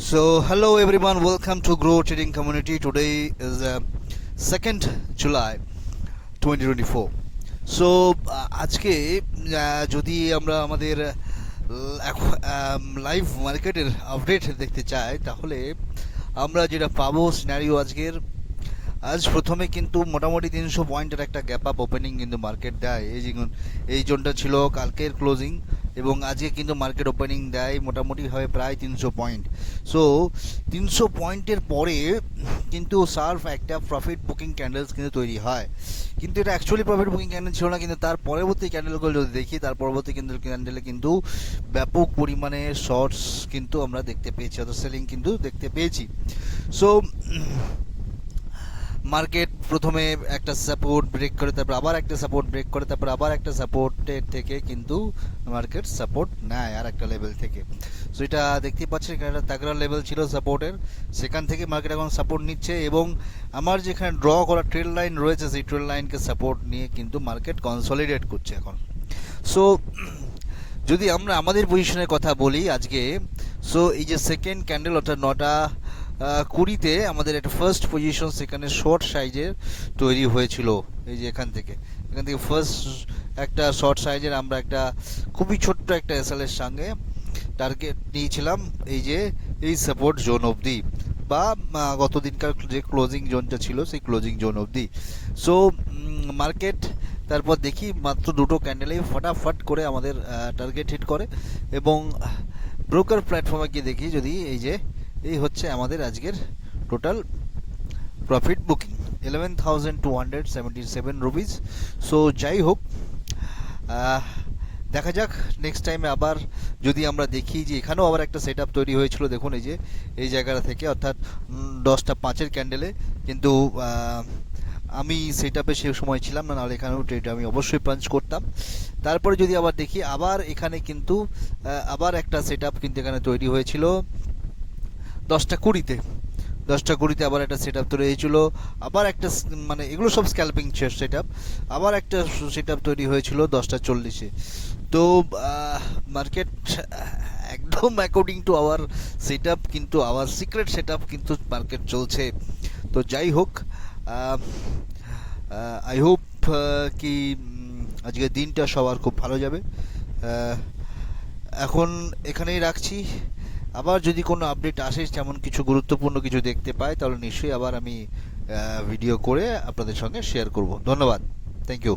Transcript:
So, hello everyone, welcome to Grow Trading Community. Today is 2nd July 2024. So, আজকে যদি আমরা আমাদের live মার্কেটের আপডেট দেখতে চাই, তাহলে আমরা যেটা পাবো সিনারিও আজ প্রথমে কিন্তু মোটামুটি 300 পয়েন্টের একটা গ্যাপ আপ ওপেনিং কিন্তু মার্কেট দেয়। এই জোনটা ছিল কালকের ক্লোজিং এবং আজকে কিন্তু মার্কেট ওপেনিং দেয় মোটামুটিভাবে প্রায় 300 পয়েন্ট। সো 300 পয়েন্টের পরে কিন্তু সার্ফ একটা প্রফিট বুকিং ক্যান্ডেলস কিন্তু তৈরি হয়, কিন্তু এটা অ্যাকচুয়ালি প্রফিট বুকিং ক্যান্ডেল ছিল না। কিন্তু তার পরবর্তী ক্যান্ডেলগুলো যদি দেখি, তার পরবর্তী ক্যান্ডেলে কিন্তু ব্যাপক পরিমাণে শর্টস কিন্তু আমরা দেখতে পেয়েছি, অর্থাৎ সেলিং কিন্তু দেখতে পেয়েছি। সো মার্কেট প্রথমে একটা সাপোর্ট ব্রেক করে, তারপর আবার একটা সাপোর্ট ব্রেক করে, তারপর আবার একটা সাপোর্টের থেকে কিন্তু মার্কেট সাপোর্ট নেয় আর একটা লেভেল থেকে। সো এটা দেখতেই পাচ্ছেন, এখানে একটা তাগড়া লেভেল ছিল সাপোর্টের, সেখান থেকে মার্কেট এখন সাপোর্ট নিচ্ছে এবং আমার যেখানে ড্র করা ট্রেল লাইন রয়েছে, সেই ট্রেল লাইনকে সাপোর্ট নিয়ে কিন্তু মার্কেট কনসলিডেট করছে এখন। সো যদি আমরা আমাদের পজিশনের কথা বলি আজকে, সো এই যে সেকেন্ড ক্যান্ডেল অর্থাৎ 9:20 আমাদের একটা ফার্স্ট পজিশন সেখানে শর্ট সাইজের তৈরি হয়েছিল। এই যে এখান থেকে ফার্স্ট একটা শর্ট সাইজের আমরা একটা খুবই ছোট্ট একটা এসএলের সঙ্গে টার্গেট নিয়েছিলাম এই সাপোর্ট জোন অবধি, বা গত দিনকার যে ক্লোজিং জোনটা ছিল সেই ক্লোজিং জোন অবধি। সো মার্কেট তারপর দেখি মাত্র দুটো ক্যান্ডেলেই ফটাফট করে আমাদের টার্গেট হিট করে এবং ব্রোকার প্ল্যাটফর্মে গিয়ে দেখি যদি এই হচ্ছে আমাদের আজকের total profit booking 11,277 rupees. So যাই হোক, দেখা যাক নেক্সট টাইমে আবার যদি আমরা দেখি যে এখানেও আবার একটা সেট আপ তৈরি হয়েছিল। দেখুন এই জায়গাটা থেকে, অর্থাৎ 10:05 ক্যান্ডেলে, কিন্তু আমি সেট আপে সে সময় ছিলাম না, নাহলে এখানেও ট্রেড আমি অবশ্যই পাঞ্চ করতাম। তারপরে যদি আবার দেখি, আবার এখানে কিন্তু আবার একটা সেট আপ কিন্তু এখানে তৈরি হয়েছিল 10:20 আবার একটা সেট আপ তৈরি হয়েছিল, আবার একটা মানে এগুলো সব স্ক্যালপিং সেট আপ, আবার একটা সেট আপ তৈরি হয়েছিল 10:40। তো মার্কেট একদম according to our set up, কিন্তু আওয়ার সিক্রেট সেট আপ কিন্তু মার্কেট চলছে। তো যাই হোক, আই হোপ কি আজকের দিনটা সবার খুব ভালো যাবে। এখন এখানেই রাখছি। আবার যদি কোনো আপডেট আসে, যেমন কিছু গুরুত্বপূর্ণ কিছু দেখতে পাই, তাহলে নিশ্চয়ই আবার আমি ভিডিও করে আপনাদের সঙ্গে শেয়ার করব। ধন্যবাদ, থ্যাংক ইউ।